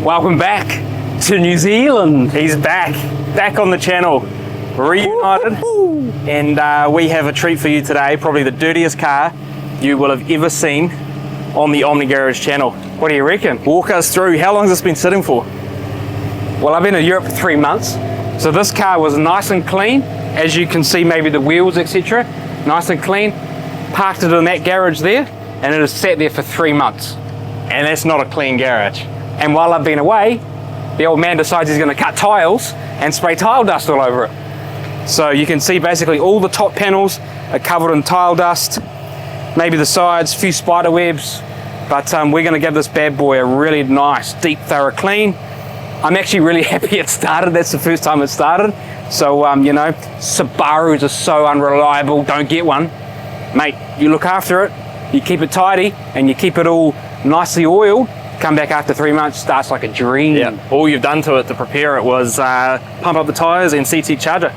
Welcome back to New Zealand. He's back on the channel, reunited, and we have a treat for you today. Probably the dirtiest car you will have ever seen on the Omni Garage channel. What do you reckon? Walk us through. How long has this been sitting for? Well, I've been in Europe for 3 months, so this car was nice and clean. As you can see, maybe the wheels, etc., nice and clean. Parked it in that garage there, and it has sat there for 3 months. And that's not a clean garage. And while I've been away, the old man decides he's going to cut tiles and spray tile dust all over it. So you can see basically all the top panels are covered in tile dust, maybe the sides, a few spider webs, but we're going to give this bad boy a really nice, deep, thorough clean. I'm actually really happy it started. That's the first time it started. So, you know, Subarus are so unreliable. Don't get one. Mate, you look after it, you keep it tidy, and you keep it all nicely oiled. Come back after 3 months, starts like a dream. Yeah. All you've done to it to prepare it was pump up the tyres and CT charger.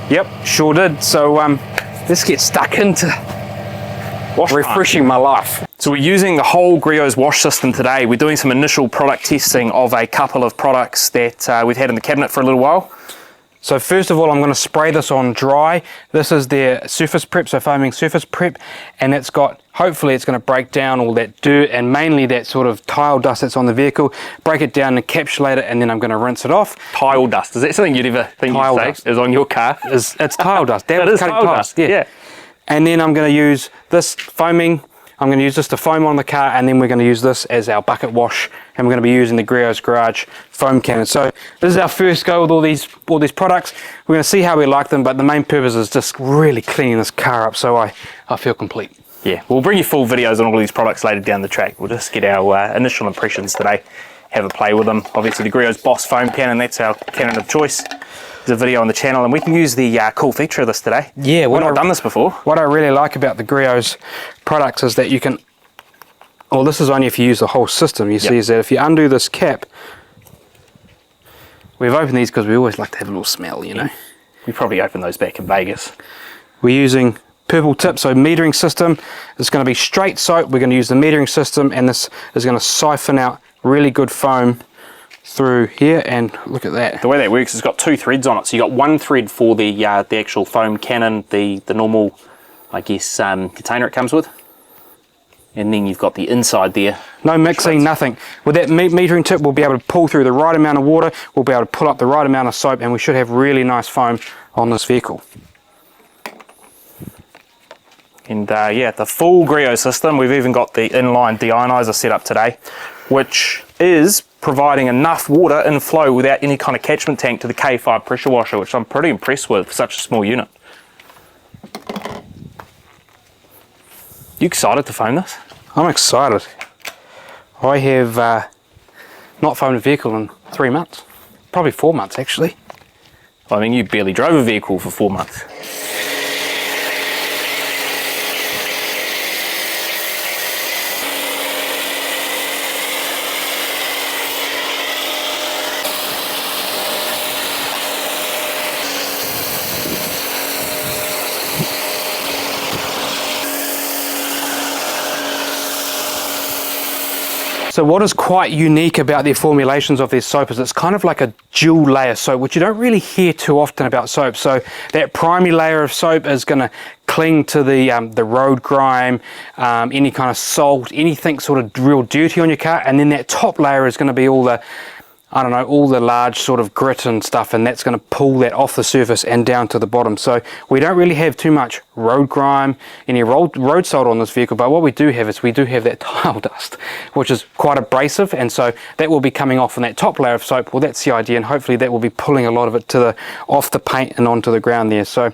Yep, sure did. So let's get stuck into refreshing my life. So we're using the whole Griot's wash system today. We're doing some initial product testing of a couple of products that we've had in the cabinet for a little while. So first of all, I'm going to spray this on dry. This is their surface prep, so foaming surface prep, and it's got, hopefully it's going to break down all that dirt and mainly that sort of tile dust that's on the vehicle, break it down, encapsulate it, and then I'm going to rinse it off. Tile dust, is that something you'd ever think tile you'd say dust is on your car? It's tile dust. That is tile dust, yeah. And then I'm going to use this foaming, I'm going to use this to foam on the car, and then we're going to use this as our bucket wash, and we're going to be using the Griot's Garage foam cannon. So this is our first go with all these products. We're going to see how we like them, but the main purpose is just really cleaning this car up so I feel complete. Yeah, we'll bring you full videos on all these products later down the track. We'll just get our initial impressions today, have a play with them. Obviously the Griot's Boss foam cannon, that's our cannon of choice. There's a video on the channel, and we can use the cool feature of this today. Yeah, we've not done this before. What I really like about the Griot's products is that you can, well, this is only if you use the whole system. You see is that if you undo this cap, we've opened these because we always like to have a little smell, you know. We probably opened those back in Vegas. We're using purple tip, so metering system. It's going to be straight soap. We're going to use the metering system, and this is going to siphon out really good foam through here, and look at that. The way that works is it's got 2 threads on it. So you got 1 thread for the actual foam cannon, the normal, I guess, container it comes with. And then you've got the inside there. No mixing, nothing. With that metering tip, we'll be able to pull through the right amount of water, we'll be able to pull up the right amount of soap, and we should have really nice foam on this vehicle. And yeah, the full Griot system. We've even got the inline deionizer set up today, which is providing enough water in flow without any kind of catchment tank to the K5 pressure washer, which I'm pretty impressed with for such a small unit. You excited to foam this? I'm excited. I have not foamed a vehicle in 3 months. Probably 4 months, actually. I mean, you barely drove a vehicle for 4 months. So what is quite unique about their formulations of their soap is it's kind of like a dual layer soap, which you don't really hear too often about soap. So that primary layer of soap is going to cling to the road grime, any kind of salt, anything sort of real dirty on your car, and then that top layer is going to be all the, I don't know, all the large sort of grit and stuff, and that's going to pull that off the surface and down to the bottom. So we don't really have too much road grime, any road salt on this vehicle, but what we do have is we do have that tile dust, which is quite abrasive, and so that will be coming off on that top layer of soap. Well, that's the idea, and hopefully that will be pulling a lot of it to off the paint and onto the ground there. So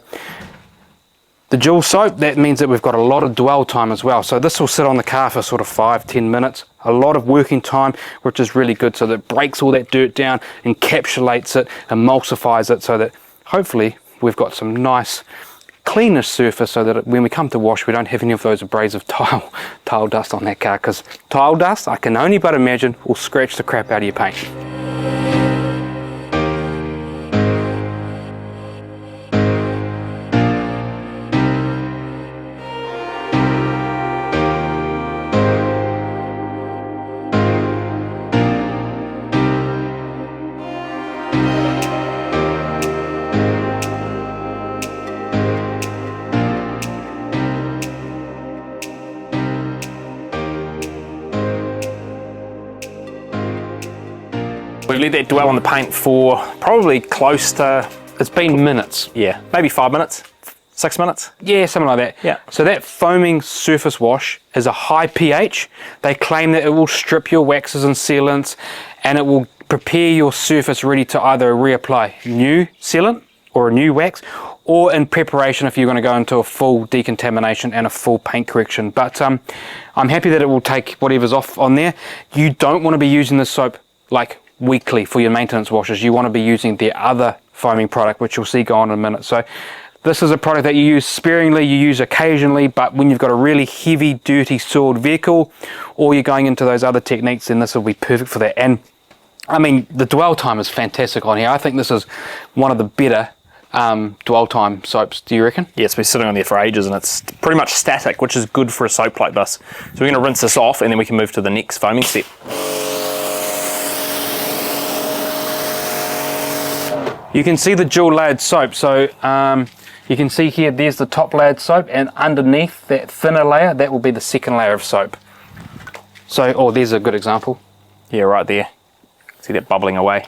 the dual soap, that means that we've got a lot of dwell time as well. So this will sit on the car for sort of 5-10 minutes. A lot of working time, which is really good, so that it breaks all that dirt down, encapsulates it, emulsifies it, so that hopefully we've got some nice cleanish surface, so that when we come to wash, we don't have any of those abrasive tile dust on that car, because tile dust, I can only but imagine, will scratch the crap out of your paint. We've let that dwell on the paint for probably close to, It's been minutes. yeah, maybe 5 minutes, 6 minutes. Yeah, something like that. Yeah. So that foaming surface wash is a high pH. They claim that it will strip your waxes and sealants, and it will prepare your surface ready to either reapply new sealant or a new wax, or in preparation if you're going to go into a full decontamination and a full paint correction. But I'm happy that it will take whatever's off on there. You don't want to be using this soap like weekly for your maintenance washes. You want to be using the other foaming product, which you'll see go on in a minute. So this is a product that you use sparingly, you use occasionally, but when you've got a really heavy, dirty, soiled vehicle, or you're going into those other techniques, then this will be perfect for that. And I mean, the dwell time is fantastic on here. I think this is one of the better dwell time soaps. Do you reckon? Yeah, it's been sitting on there for ages and it's pretty much static, which is good for a soap like this. So we're going to rinse this off and then we can move to the next foaming step. You can see the dual layered soap. So you can see here, there's the top layered soap, and underneath that thinner layer, that will be the second layer of soap. So, oh, there's a good example. Yeah, right there. See that bubbling away.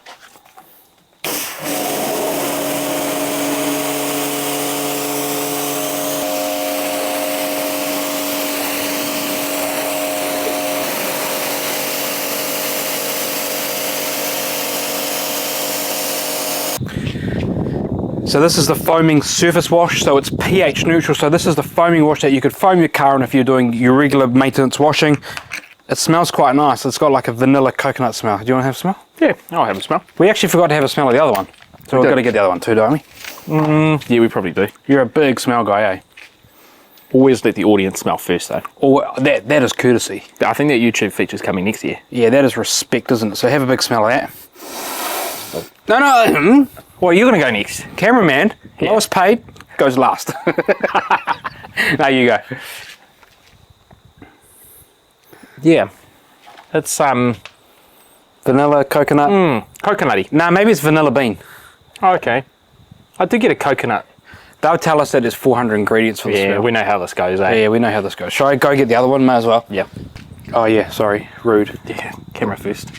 So this is the foaming surface wash, so it's pH neutral. So this is the foaming wash that you could foam your car in if you're doing your regular maintenance washing. It smells quite nice. It's got like a vanilla coconut smell. Do you want to have a smell? Yeah, I'll have a smell. We actually forgot to have a smell of the other one. So we've got to get the other one too, don't we? Yeah, we probably do. You're a big smell guy, eh? Always let the audience smell first though. Or that is courtesy. I think that YouTube feature's coming next year. Yeah, that is respect, isn't it? So have a big smell of that. No. Well, you're going to go next. Cameraman, Yeah. lowest paid, goes last. There you go. Yeah. It's Vanilla, coconut. coconutty. Nah, maybe it's vanilla bean. Oh, okay. I did get a coconut. They'll tell us that there's 400 ingredients for this. Yeah, smell. we know how this goes, eh? Yeah, we know how this goes. Shall I go get the other one? May as well. Yeah. Oh yeah, sorry, rude. Yeah, camera first.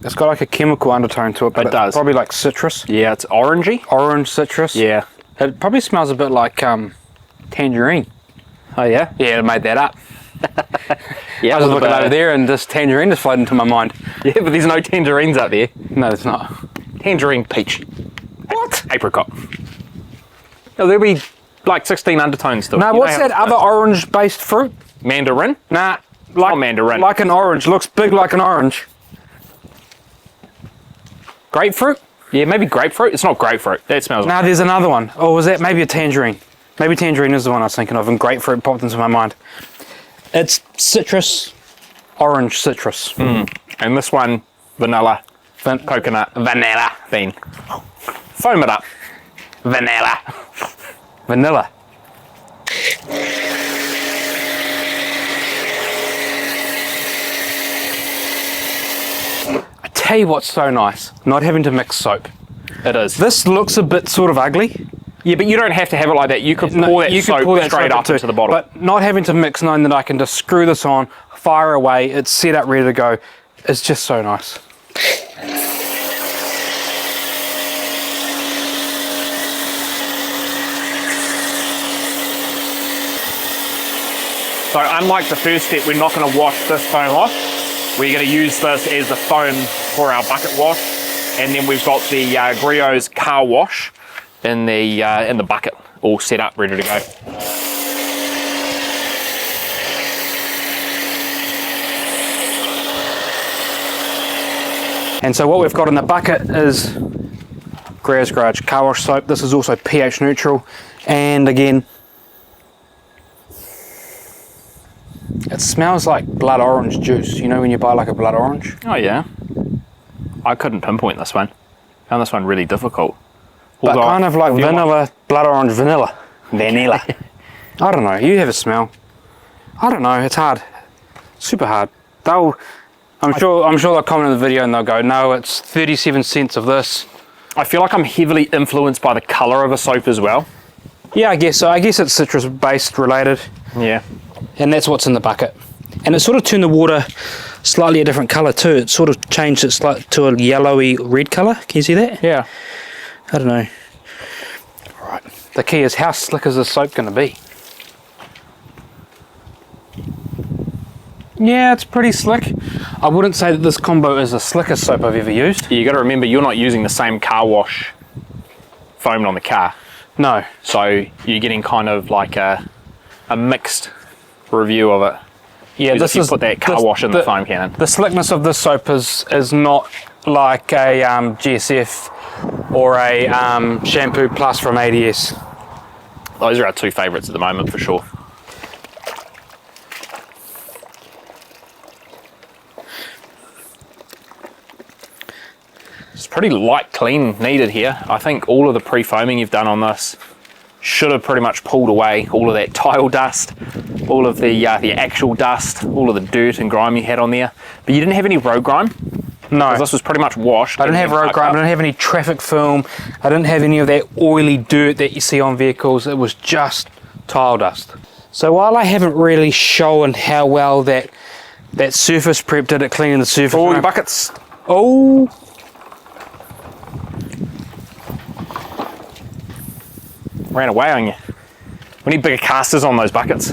It's got like a chemical undertone to it, but It does. it's probably like citrus, Yeah, it's orangey. orange citrus. Yeah. It probably smells a bit like tangerine. Oh, yeah? Yeah, I made that up. Yeah, I was looking over there and this tangerine just floated into my mind. Yeah, but there's no tangerines up there. No, it's not. Tangerine peach. What? Apricot. Oh, there'll be like 16 undertones to it. No, You know what's how that it other goes. orange-based fruit? Mandarin? Nah, Not mandarin. like an orange. Looks big like an orange. Grapefruit? Yeah, maybe grapefruit. It's not grapefruit. That smells No, there's another one. Oh, was that maybe a tangerine? Maybe tangerine is the one I was thinking of, and grapefruit popped into my mind. It's citrus, orange citrus. And this one, vanilla, coconut, Vanilla. bean. Foam it up. Vanilla. Vanilla. I tell you what's so nice, not having to mix soap. It is. This looks a bit sort of ugly. Yeah, but you don't have to have it like that. You could No, pour that you could soap pour that straight soap up into the bottle. But not having to mix, knowing that I can just screw this on, fire away, it's set up, ready to go. It's just so nice. So unlike the first step, we're not going to wash this foam off. We're going to use this as the foam for our bucket wash. And then we've got the Griot's car wash in the bucket, all set up, ready to go. And so what we've got in the bucket is Griot's Garage car wash soap. This is also pH neutral. And again, it smells like blood orange juice. You know when you buy like a blood orange? Oh yeah. I couldn't pinpoint this one. Found this one really difficult. But Although kind of like I feel vanilla, blood orange vanilla. Vanilla. I don't know, you have a smell. I don't know, it's hard. Super hard. I'm sure they'll comment in the video and they'll go, no, it's 37 cents of this. I feel like I'm heavily influenced by the colour of a soap as well. Yeah, I guess so. I guess it's citrus based related. Yeah. And that's what's in the bucket. And it sort of turned the water slightly a different colour too. It sort of changed it to a yellowy red colour. Can you see that? Yeah. I don't know. Right. The key is, how slick is this soap going to be? Yeah, it's pretty slick. I wouldn't say that this combo is the slickest soap I've ever used. You got to remember, you're not using the same car wash foamed on the car. No. So you're getting kind of like a mixed review of it. Yeah, this is put that car wash in the foam cannon. The slickness of this soap is not like a GSF or a Shampoo Plus from ADS. Those are our two favourites at the moment for sure. It's pretty light clean needed here. I think all of the pre-foaming you've done on this should have pretty much pulled away all of that tile dust, all of the actual dust, all of the dirt and grime you had on there. But you didn't have any road grime? No. This was pretty much washed. I didn't have road grime, I didn't have any traffic film, I didn't have any of that oily dirt that you see on vehicles. It was just tile dust. So while I haven't really shown how well that surface prep did at cleaning the surface. All your buckets. Oh. Ran away on you. We need bigger casters on those buckets.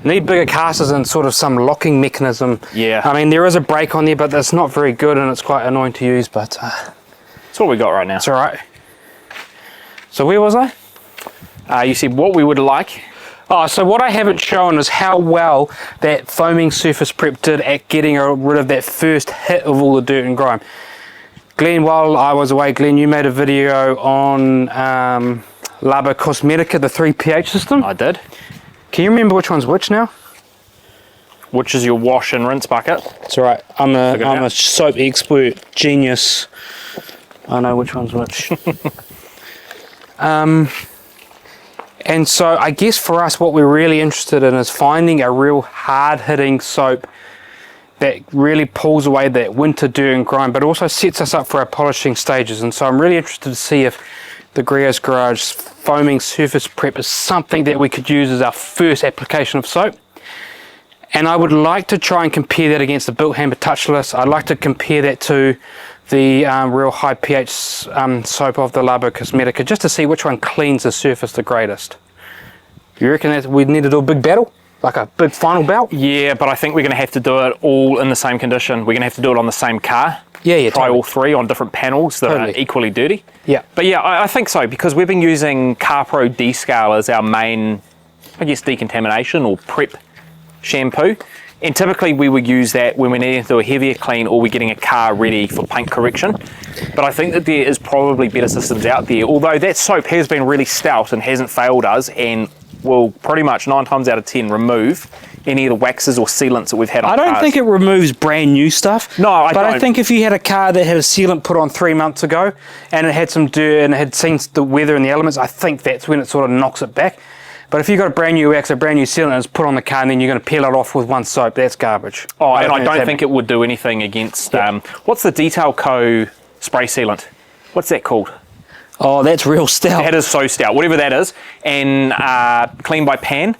Need bigger casters and sort of some locking mechanism. Yeah. I mean, there is a brake on there, but that's not very good and it's quite annoying to use, but that's what we got right now. It's all right. So where was I? You said what we would like. Oh, so what I haven't shown is how well that foaming surface prep did at getting rid of that first hit of all the dirt and grime. Glenn, while I was away, Glenn, you made a video on Labo Cosmetica, the 3 pH system. I did. Can you remember which one's which now? Which is your wash and rinse bucket? It's all right. I'm a soap expert, genius. I know which one's which. And so I guess for us, what we're really interested in is finding a real hard-hitting soap that really pulls away that winter dirt and grime, but also sets us up for our polishing stages. And so I'm really interested to see if the Griot Garage foaming surface prep is something that we could use as our first application of soap. And I would like to try and compare that against the Built Hamper Touchless. I'd like to compare that to the real high pH soap of the Labo Cosmetica, just to see which one cleans the surface the greatest. You reckon that we need to do a big battle? Like a big final bout? Yeah, but I think we're going to have to do it all in the same condition. We're going to have to do it on the same car. Yeah, Try totally. all three on different panels that are equally dirty. Yeah. But yeah, I think so, because we've been using CarPro D-Scale as our main, I guess, decontamination or prep shampoo. And typically we would use that when we need to do a heavier clean or we're getting a car ready for paint correction. But I think that there is probably better systems out there, although that soap has been really stout and hasn't failed us and will pretty much 9 times out of 10 remove any of the waxes or sealants that we've had on cars. I don't think it removes brand new stuff. No, I don't. But I think if you had a car that had a sealant put on 3 months ago and it had some dirt and it had seen the weather and the elements, I think that's when it sort of knocks it back. But if you've got a brand new wax, a brand new sealant, and it's put on the car and then you're going to peel it off with one soap, that's garbage. Oh, and I don't think it would do anything against, what's the Detail Co. spray sealant? What's that called? Oh, that's real stout. That is so stout, whatever that is. And Clean by Pan,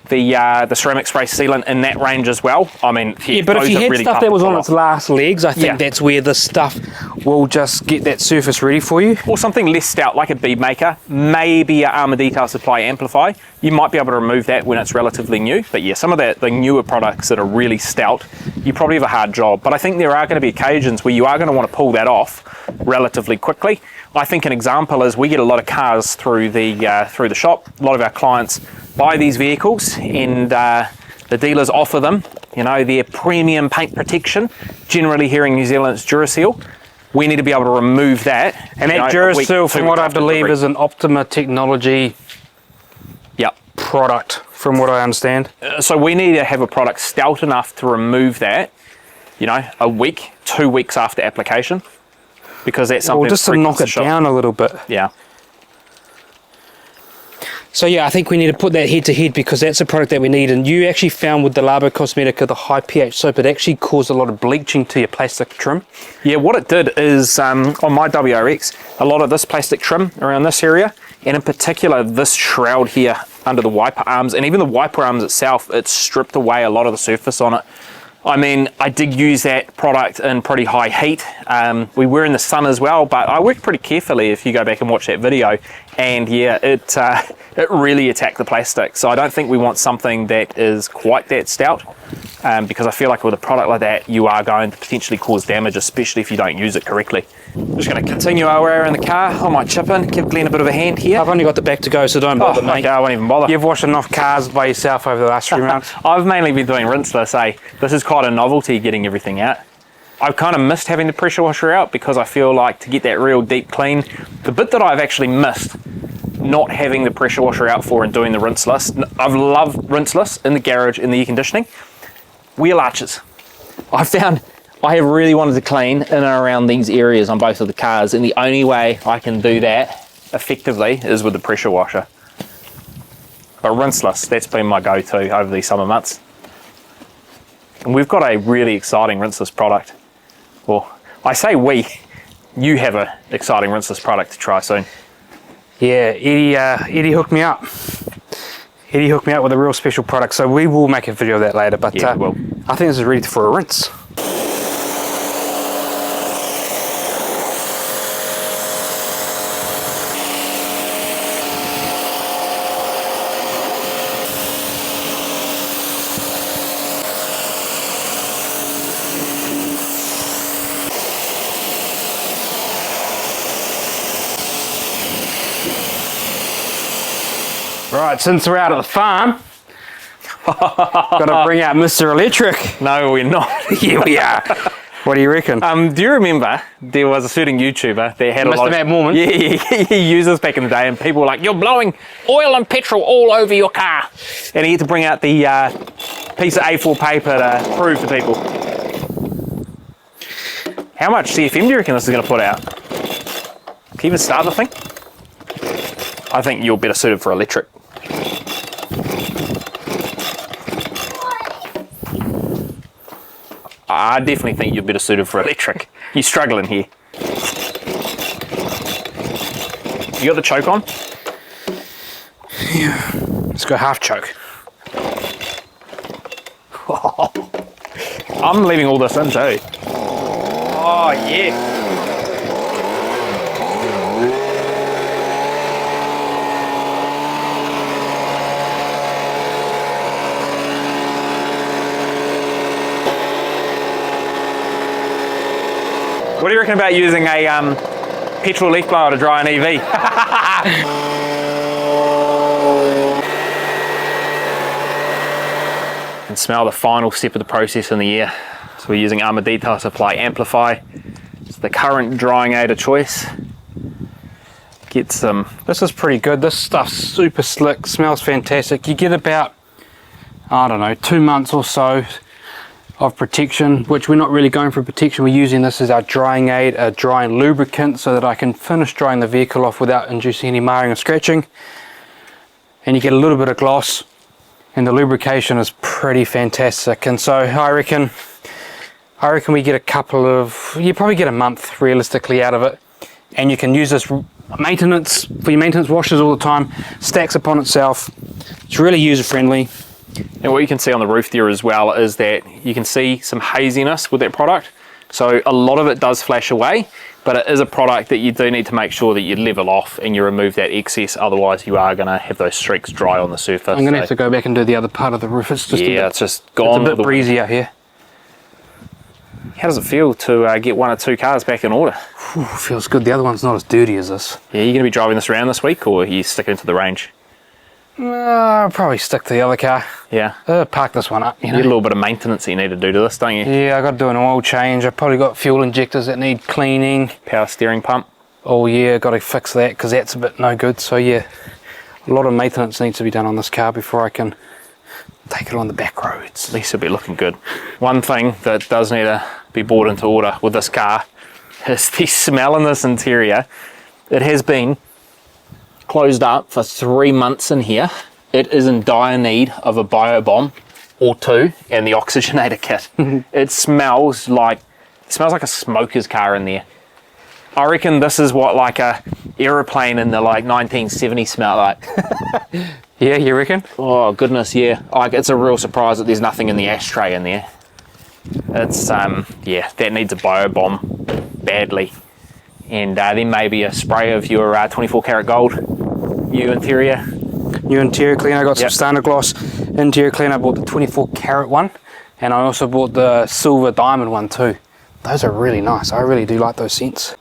the ceramic spray sealant in that range as well. I mean, yeah, but if you had really stuff that was on its last legs, I think that's where this stuff will just get that surface ready for you. Or something less stout, like a bead maker, maybe an Armour Detail Supply Amplify. You might be able to remove that when it's relatively new. But yeah, some of the newer products that are really stout, you probably have a hard job. But I think there are going to be occasions where you are going to want to pull that off relatively quickly. I think an example is we get a lot of cars through the shop. A lot of our clients buy these vehicles and the dealers offer them, you know, their premium paint protection. Generally here in New Zealand it's Duraseal. We need to be able to remove that. And that Duraseal, from what I believe, is an Optima technology product, from what I understand. So we need to have a product stout enough to remove that, you know, a week, 2 weeks after application. Because that's something. Or just to knock it down a little bit. Yeah. So yeah, I think we need to put that head to head because that's a product that we need. And you actually found with the Labo Cosmetica, the high pH soap, it actually caused a lot of bleaching to your plastic trim. Yeah, what it did is on my WRX, a lot of this plastic trim around this area, and in particular this shroud here under the wiper arms, and even the wiper arms itself, it stripped away a lot of the surface on it. I mean, I did use that product in pretty high heat. We were in the sun as well, but I worked pretty carefully if you go back and watch that video. And yeah, it really attacked the plastic. So I don't think we want something that is quite that stout, because I feel like with a product like that, you are going to potentially cause damage, especially if you don't use it correctly. I'm just going to continue our way around the car. I might chip in, give Glenn a bit of a hand here. I've only got the back to go, so don't bother, mate. Okay, I won't even bother. You've washed enough cars by yourself over the last 3 months. I've mainly been doing rinseless, eh? This is quite a novelty, getting everything out. I've kind of missed having the pressure washer out because I feel like to get that real deep clean, the bit that I've actually missed not having the pressure washer out for and doing the rinseless, I've loved rinseless in the garage, in the air conditioning. Wheel arches. I found I have really wanted to clean in and around these areas on both of the cars, and the only way I can do that effectively is with the pressure washer. But rinseless, that's been my go-to over these summer months. And we've got a really exciting rinseless product. Well, I say we, you have an exciting rinseless product to try soon. Yeah, Eddie hooked me up. Eddie hooked me up with a real special product, so we will make a video of that later, but Yeah, we will. I think this is ready for a rinse. Right, since we're out at the farm, got to bring out Mr. Electric. No, we're not. Here we are. What do you reckon? Do you remember there was a certain YouTuber that had a lot Mr. Matt Moorman? Yeah, he used this back in the day, and people were like, "You're blowing oil and petrol all over your car," and he had to bring out the piece of A4 paper to prove to people. How much CFM do you reckon this is going to put out? Can you even start the thing? I think you're better suited for electric. I definitely think you're better suited for electric. You're struggling here. You got the choke on? Yeah. Let's go half choke. I'm leaving all this in too. Oh yeah. What do you reckon about using a petrol leaf blower to dry an EV? And smell the final step of the process in the air. So we're using Armour Detail Supply Amplify. It's the current drying aid of choice. Get some. This is pretty good. This stuff's super slick, smells fantastic. You get about, I don't know, 2 months or so of protection, which we're not really going for protection. We're using this as our drying aid, a drying lubricant, so that I can finish drying the vehicle off without inducing any marring or scratching. And you get a little bit of gloss, and the lubrication is pretty fantastic. And so I reckon we get a couple of, you probably get a month realistically out of it. And you can use this maintenance for your maintenance washes all the time. Stacks upon itself. It's really user friendly. And what you can see on the roof there as well is that you can see some haziness with that product. So a lot of it does flash away, but it is a product that you do need to make sure that you level off and you remove that excess, otherwise you are going to have those streaks dry on the surface. I'm going to have to go back and do the other part of the roof. It's just it's just gone. It's a bit breezy out here. How does it feel to get 1 or 2 cars back in order? Ooh, feels good. The other one's not as dirty as this. Yeah, you're going to be driving this around this week, or are you sticking to the range? I'll probably stick to the other car. Yeah. Park this one up, you know. You get a little bit of maintenance that you need to do to this, don't you? Yeah, I got to do an oil change. I've probably got fuel injectors that need cleaning. Power steering pump. Oh yeah, got to fix that because that's a bit no good. So yeah, a lot of maintenance needs to be done on this car before I can take it on the back roads. At least it'll be looking good. One thing that does need to be brought into order with this car is the smell in this interior. It has been closed up for 3 months in here. It is in dire need of a bio bomb or 2 and the oxygenator kit. It smells like a smoker's car in there. I reckon this is what like a aeroplane in the like 1970s smell like. Yeah, you reckon? Oh goodness, yeah. Like it's a real surprise that there's nothing in the ashtray in there. It's yeah, that needs a bio bomb badly. And then maybe a spray of your 24 karat gold new interior. New interior cleaner. I got some Yep. standard gloss interior cleaner. I bought the 24 karat one, and I also bought the silver diamond one too. Those are really nice. I really do like those scents.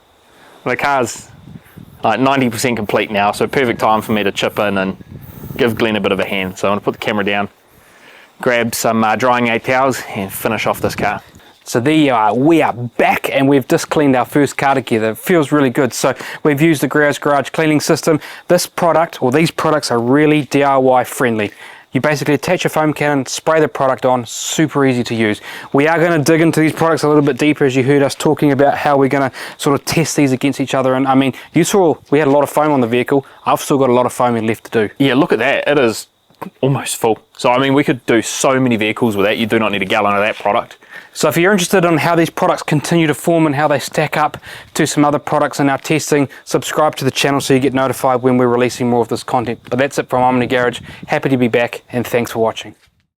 The car's like 90% complete now, so perfect time for me to chip in and give Glenn a bit of a hand. So I'm gonna put the camera down, grab some drying aid towels and finish off this car. So there you are, we are back and we've just cleaned our first car together. It feels really good. So we've used the Griot's Garage cleaning system. This product, or these products, are really DIY friendly. You basically attach your foam cannon, spray the product on, super easy to use. We are going to dig into these products a little bit deeper, as you heard us talking about how we're going to sort of test these against each other. And I mean, you saw we had a lot of foam on the vehicle. I've still got a lot of foaming left to do. Yeah, look at that, it is almost full. So I mean, we could do so many vehicles with that. You do not need a gallon of that product. So if you're interested in how these products continue to form and how they stack up to some other products in our testing, subscribe to the channel so you get notified when we're releasing more of this content. But that's it from Omni Garage. Happy to be back, and thanks for watching.